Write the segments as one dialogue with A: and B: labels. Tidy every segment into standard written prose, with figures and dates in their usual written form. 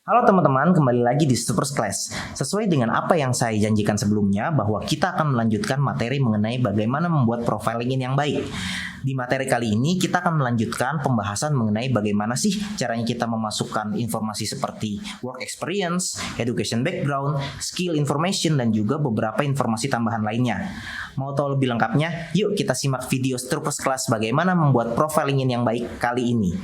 A: Halo teman-teman, kembali lagi di Super Class. Sesuai dengan apa yang saya janjikan sebelumnya, bahwa kita akan melanjutkan materi mengenai bagaimana membuat profile LinkedIn yang baik. Di materi kali ini kita akan melanjutkan pembahasan mengenai bagaimana sih caranya kita memasukkan informasi seperti work experience, education background, skill information, dan juga beberapa informasi tambahan lainnya. Mau tahu lebih lengkapnya? Yuk kita simak video Super Class bagaimana membuat profile LinkedIn yang baik kali ini.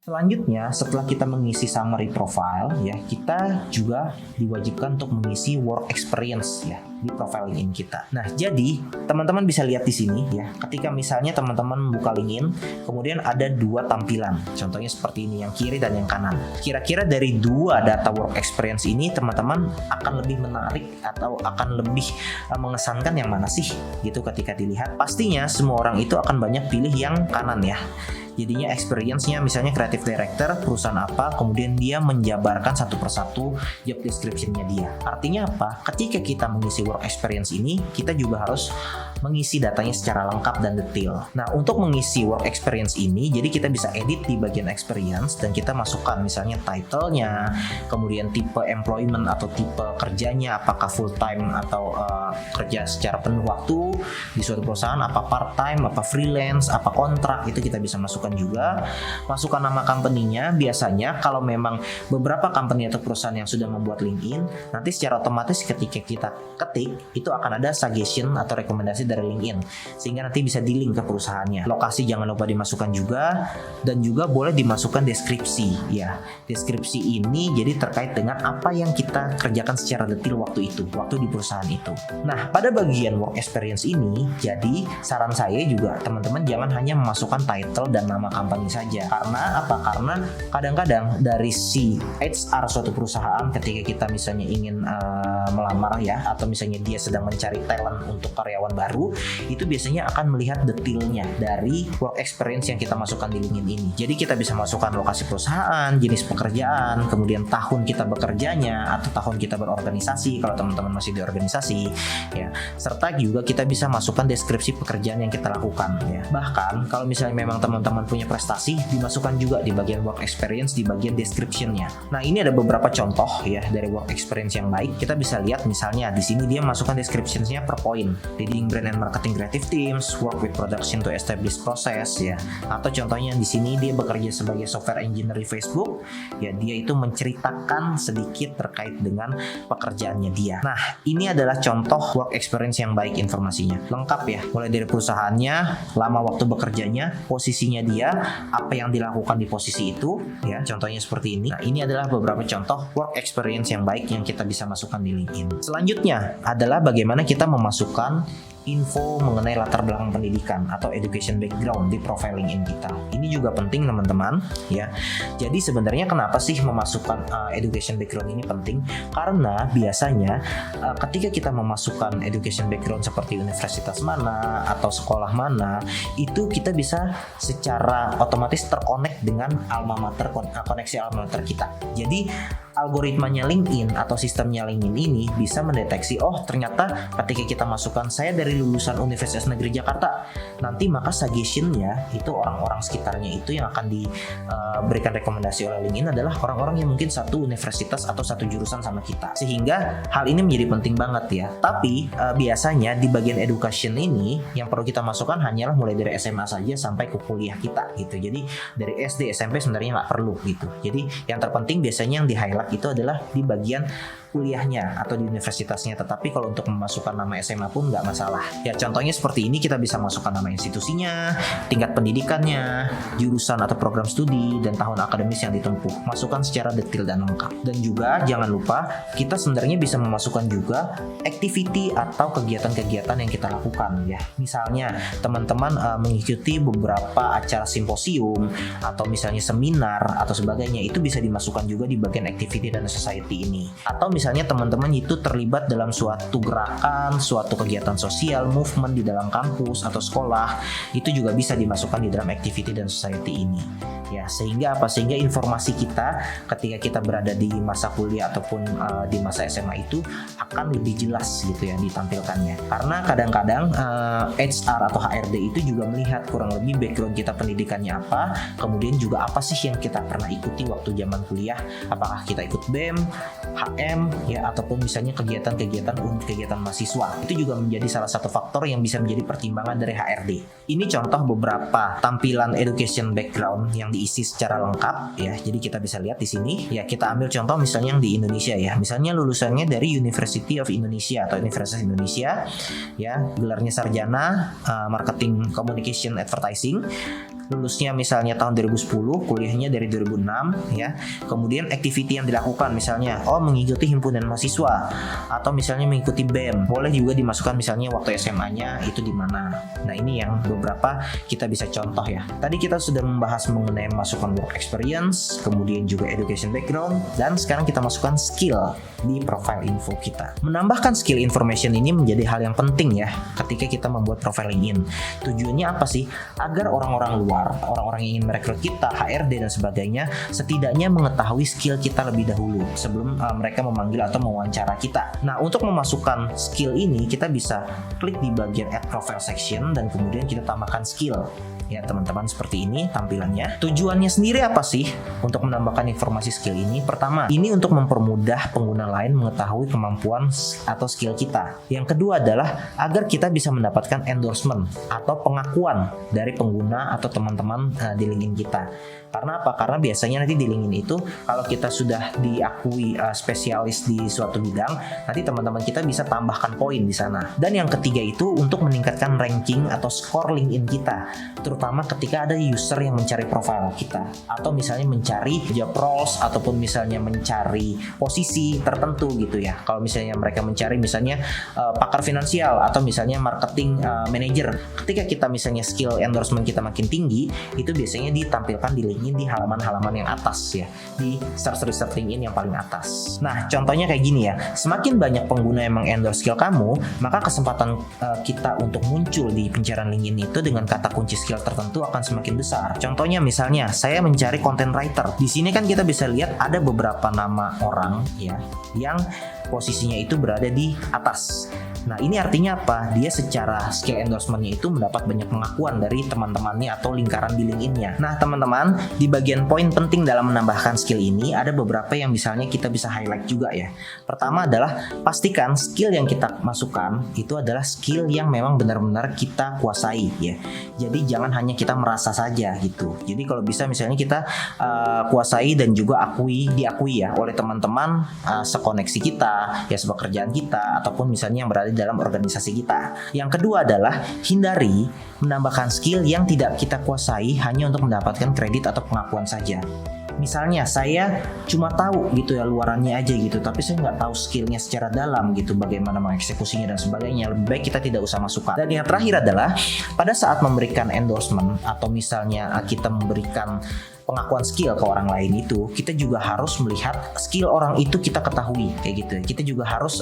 A: Selanjutnya, setelah kita mengisi summary profile, ya, kita juga diwajibkan untuk mengisi work experience ya di profile LinkedIn kita. Nah, jadi teman-teman bisa lihat di sini ya, ketika misalnya teman-teman buka LinkedIn, kemudian ada dua tampilan. Contohnya seperti ini, yang kiri dan yang kanan. Kira-kira dari dua data work experience ini, teman-teman akan lebih menarik atau akan lebih mengesankan yang mana sih? Gitu ketika dilihat. Pastinya semua orang itu akan banyak pilih yang kanan ya. Jadinya experience-nya misalnya creative director perusahaan apa, kemudian dia menjabarkan satu persatu job description-nya dia. Artinya apa? Ketika kita mengisi work experience ini, kita juga harus mengisi datanya secara lengkap dan detail. Nah, untuk mengisi work experience ini, jadi kita bisa edit di bagian experience dan kita masukkan misalnya title-nya, kemudian tipe employment atau tipe kerjanya, apakah full time atau kerja secara penuh waktu di suatu perusahaan, apa part time, apa freelance, apa kontrak, itu kita bisa masukkan juga. Masukkan nama company-nya. Biasanya kalau memang beberapa company atau perusahaan yang sudah membuat LinkedIn, nanti secara otomatis ketika kita ketik itu akan ada suggestion atau rekomendasi dari LinkedIn, sehingga nanti bisa di-link ke perusahaannya. Lokasi jangan lupa dimasukkan juga, dan juga boleh dimasukkan deskripsi ya. Deskripsi ini jadi terkait dengan apa yang kita kerjakan secara detail waktu di perusahaan itu. Nah, pada bagian work experience ini, jadi saran saya juga teman-teman jangan hanya memasukkan title dan nama company saja. Karena apa? Karena kadang-kadang dari si HR suatu perusahaan ketika kita misalnya ingin melamar ya, atau misalnya dia sedang mencari talent untuk karyawan baru, itu biasanya akan melihat detailnya dari work experience yang kita masukkan di LinkedIn ini. Jadi kita bisa masukkan lokasi perusahaan, jenis pekerjaan, kemudian tahun kita bekerjanya atau tahun kita berorganisasi kalau teman-teman masih di organisasi ya. Serta juga kita bisa masukkan deskripsi pekerjaan yang kita lakukan ya. Bahkan kalau misalnya memang teman-teman punya prestasi, dimasukkan juga di bagian work experience di bagian description-nya. Nah, ini ada beberapa contoh ya dari work experience yang baik. Kita bisa lihat misalnya di sini dia masukkan description-nya per point. Leading brand and marketing creative teams, work with production to establish process ya. Atau contohnya di sini dia bekerja sebagai software engineer di Facebook. Ya, dia itu menceritakan sedikit terkait dengan pekerjaannya dia. Nah, ini adalah contoh work experience yang baik informasinya. Lengkap ya, mulai dari perusahaannya, lama waktu bekerjanya, posisinya dia, apa yang dilakukan di posisi itu ya, contohnya seperti ini. Nah, ini adalah beberapa contoh work experience yang baik yang kita bisa masukkan di LinkedIn. Selanjutnya adalah bagaimana kita memasukkan info mengenai latar belakang pendidikan atau education background di profile LinkedIn kita. Ini juga penting teman-teman ya. Jadi sebenarnya kenapa sih memasukkan education background ini penting? Karena biasanya ketika kita memasukkan education background seperti universitas mana atau sekolah mana, itu kita bisa secara otomatis terkonek dengan alma mater, koneksi alma mater kita. Jadi algoritmanya LinkedIn atau sistemnya LinkedIn ini bisa mendeteksi, oh ternyata ketika kita masukkan saya dari lulusan Universitas Negeri Jakarta, nanti maka suggestion-nya itu orang-orang sekitarnya itu yang akan diberikan rekomendasi oleh LinkedIn adalah orang-orang yang mungkin satu universitas atau satu jurusan sama kita. Sehingga hal ini menjadi penting banget ya. Tapi biasanya di bagian education ini yang perlu kita masukkan hanyalah mulai dari SMA saja sampai ke kuliah kita gitu. Jadi dari SD, SMP sebenarnya nggak perlu gitu. Jadi yang terpenting biasanya yang di-highlight itu adalah di bagian kuliahnya atau di universitasnya. Tetapi kalau untuk memasukkan nama SMA pun nggak masalah ya. Contohnya seperti ini, kita bisa masukkan nama institusinya, tingkat pendidikannya, jurusan atau program studi, dan tahun akademis yang ditempuh. Masukkan secara detail dan lengkap. Dan juga jangan lupa kita sebenarnya bisa memasukkan juga activity atau kegiatan-kegiatan yang kita lakukan ya. Misalnya teman-teman mengikuti beberapa acara simposium atau misalnya seminar atau sebagainya, itu bisa dimasukkan juga di bagian activity dan society ini. Atau misalnya teman-teman itu terlibat dalam suatu gerakan, suatu kegiatan sosial, movement di dalam kampus atau sekolah, itu juga bisa dimasukkan di dalam activity dan society ini. ya. Sehingga apa? Sehingga informasi kita ketika kita berada di masa kuliah ataupun di masa SMA itu akan lebih jelas gitu ya ditampilkannya. Karena kadang-kadang HR atau HRD itu juga melihat kurang lebih background kita pendidikannya apa, kemudian juga apa sih yang kita pernah ikuti waktu zaman kuliah, apakah kita ikut BEM, HM ya, ataupun misalnya kegiatan-kegiatan mahasiswa. Itu juga menjadi salah satu faktor yang bisa menjadi pertimbangan dari HRD. Ini contoh beberapa tampilan education background yang diisi secara lengkap ya. Jadi kita bisa lihat di sini ya, kita ambil contoh misalnya yang di Indonesia ya. Misalnya lulusannya dari University of Indonesia atau Universitas Indonesia ya, gelarnya sarjana marketing communication advertising. Lulusnya misalnya tahun 2010, kuliahnya dari 2006 ya. Kemudian activity yang dilakukan misalnya mengikuti himpunan mahasiswa atau misalnya mengikuti BEM. Boleh juga dimasukkan misalnya waktu SMA-nya itu di mana. Nah, ini yang beberapa kita bisa contoh ya. Tadi kita sudah membahas mengenai masukkan work experience, kemudian juga education background, dan sekarang kita masukkan skill di profile info kita. Menambahkan skill information ini menjadi hal yang penting ya ketika kita membuat profile LinkedIn. Tujuannya apa sih? Agar orang-orang luar, orang-orang yang ingin merekrut kita, HRD dan sebagainya, setidaknya mengetahui skill kita lebih dahulu sebelum mereka memanggil atau mewawancara kita. Nah, untuk memasukkan skill ini kita bisa klik di bagian add profile section dan kemudian kita tambahkan skill. Ya teman-teman, seperti ini tampilannya. Tujuannya sendiri apa sih untuk menambahkan informasi skill ini? Pertama, ini untuk mempermudah pengguna lain mengetahui kemampuan atau skill kita. Yang kedua adalah agar kita bisa mendapatkan endorsement atau pengakuan dari pengguna atau teman-teman di LinkedIn kita. Karena apa? Karena biasanya nanti di LinkedIn itu kalau kita sudah diakui spesialis di suatu bidang, nanti teman-teman kita bisa tambahkan poin di sana. Dan yang ketiga itu untuk meningkatkan ranking atau skor LinkedIn kita, terutama ketika ada user yang mencari profil kita atau misalnya mencari job roles ataupun misalnya mencari posisi tertentu gitu ya. Kalau misalnya mereka mencari misalnya pakar finansial atau misalnya marketing manager, ketika kita misalnya skill endorsement kita makin tinggi, itu biasanya ditampilkan di LinkedIn di halaman-halaman yang atas ya, di search result LinkedIn yang paling atas. Nah, contohnya kayak gini ya, semakin banyak pengguna yang mengendorse skill kamu, maka kesempatan kita untuk muncul di pencarian LinkedIn itu dengan kata kunci skill tertentu akan semakin besar. Contohnya misalnya, saya mencari content writer. Di sini kan kita bisa lihat ada beberapa nama orang ya yang posisinya itu berada di atas. Nah, ini artinya apa? Dia secara skill endorsement-nya itu mendapat banyak pengakuan dari teman-temannya atau lingkaran di LinkedIn-nya. Nah, teman-teman, di bagian poin penting dalam menambahkan skill ini ada beberapa yang misalnya kita bisa highlight juga ya. Pertama adalah pastikan skill yang kita masukkan itu adalah skill yang memang benar-benar kita kuasai ya. Jadi jangan hanya kita merasa saja gitu. Jadi kalau bisa misalnya kita kuasai dan juga diakui ya oleh teman-teman sekoneksi kita, ya sepekerjaan kita, ataupun misalnya yang berada di dalam organisasi kita. Yang kedua adalah hindari menambahkan skill yang tidak kita kuasai hanya untuk mendapatkan kredit atau pengakuan saja. Misalnya saya cuma tahu gitu ya luarannya aja gitu, tapi saya nggak tahu skillnya secara dalam gitu, bagaimana mengeksekusinya dan sebagainya. Lebih baik kita tidak usah masukkan. Dan yang terakhir adalah pada saat memberikan endorsement atau misalnya kita memberikan pengakuan skill ke orang lain itu, kita juga harus melihat skill orang itu kita ketahui kayak gitu. Kita juga harus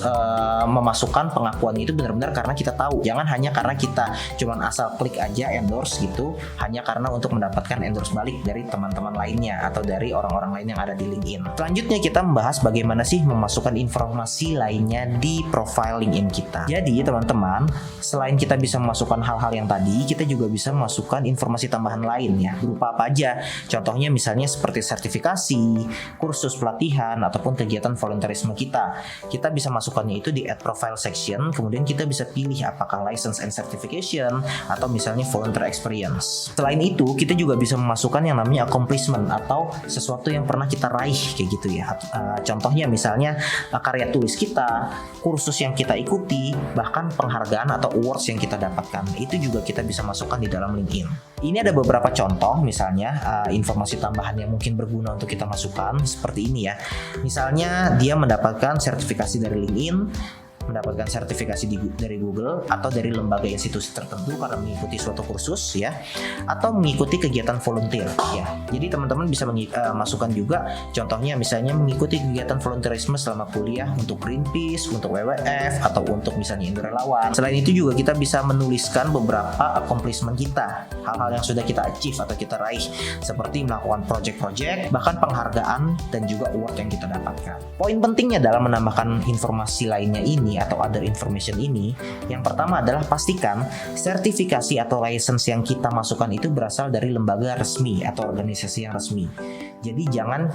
A: memasukkan pengakuan itu benar-benar karena kita tahu. Jangan hanya karena kita cuman asal klik aja endorse gitu, hanya karena untuk mendapatkan endorse balik dari teman-teman lainnya atau dari orang-orang lain yang ada di LinkedIn. Selanjutnya kita membahas bagaimana sih memasukkan informasi lainnya di profile LinkedIn kita. Jadi teman-teman, selain kita bisa memasukkan hal-hal yang tadi, kita juga bisa memasukkan informasi tambahan lain ya. Berupa apa aja? Contohnya misalnya seperti sertifikasi, kursus pelatihan, ataupun kegiatan volunteerisme kita. Kita bisa masukkannya itu di add profile section, kemudian kita bisa pilih apakah license and certification atau misalnya volunteer experience. Selain itu, kita juga bisa memasukkan yang namanya accomplishment atau sesuatu yang pernah kita raih kayak gitu ya. Contohnya misalnya karya tulis kita, kursus yang kita ikuti, bahkan penghargaan atau awards yang kita dapatkan. Itu juga kita bisa masukkan di dalam LinkedIn. Ini ada beberapa contoh misalnya informasi tambahan yang mungkin berguna untuk kita masukkan seperti ini ya. Misalnya dia mendapatkan sertifikasi dari LinkedIn, mendapatkan sertifikasi dari Google atau dari lembaga institusi tertentu karena mengikuti suatu kursus ya, atau mengikuti kegiatan volunteer ya. Jadi teman-teman bisa masukkan juga contohnya misalnya mengikuti kegiatan volunteerisme selama kuliah untuk Greenpeace, untuk WWF, atau untuk misalnya Indo Relawan. Selain itu juga kita bisa menuliskan beberapa accomplishment kita, hal-hal yang sudah kita achieve atau kita raih, seperti melakukan project-project, bahkan penghargaan dan juga award yang kita dapatkan. Poin pentingnya dalam menambahkan informasi lainnya ini atau other information ini, yang pertama adalah pastikan sertifikasi atau license yang kita masukkan itu berasal dari lembaga resmi atau organisasi yang resmi. Jadi jangan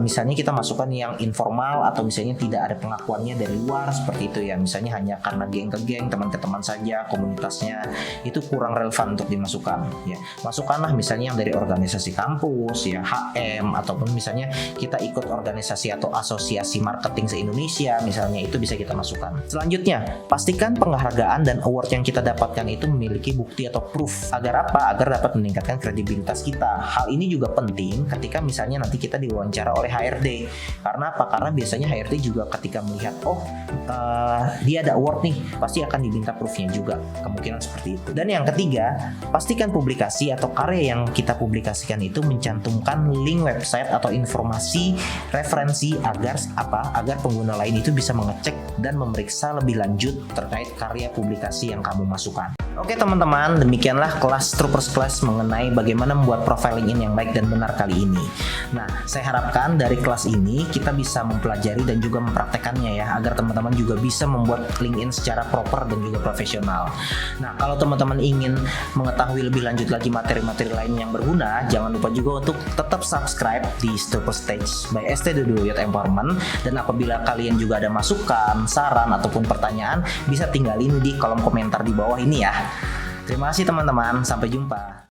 A: misalnya kita masukkan yang informal atau misalnya tidak ada pengakuannya dari luar seperti itu ya, misalnya hanya karena geng ke geng, teman ke teman saja, komunitasnya itu kurang relevan untuk dimasukkan ya. Masukkanlah misalnya yang dari organisasi kampus ya, HM, ataupun misalnya kita ikut organisasi atau asosiasi marketing se-Indonesia misalnya, itu bisa kita masukkan. Selanjutnya, pastikan penghargaan dan award yang kita dapatkan itu memiliki bukti atau proof. Agar apa? Agar dapat meningkatkan kredibilitas kita. Hal ini juga penting ketika misalnya nanti kita diwawancara oleh HRD. Karena apa? Karena biasanya HRD juga ketika melihat dia ada award nih, pasti akan diminta proofnya juga, kemungkinan seperti itu. Dan yang ketiga, pastikan publikasi atau karya yang kita publikasikan itu mencantumkan link website atau informasi referensi agar pengguna lain itu bisa mengecek dan memeriksa lebih lanjut terkait karya publikasi yang kamu masukkan. Oke teman-teman, demikianlah kelas Troopers Class mengenai bagaimana membuat profiling in yang baik dan benar kali ini. Nah, saya harapkan dari kelas ini kita bisa mempelajari dan juga mempraktekannya ya, agar teman-teman juga bisa membuat LinkedIn secara proper dan juga profesional. Nah, kalau teman-teman ingin mengetahui lebih lanjut lagi materi-materi lain yang berguna, jangan lupa juga untuk tetap subscribe di Troopers Stage by ST Dodo Youth Empowerment. Dan apabila kalian juga ada masukan, saran, ataupun pertanyaan, bisa tinggalin di kolom komentar di bawah ini ya. Terima kasih teman-teman, sampai jumpa.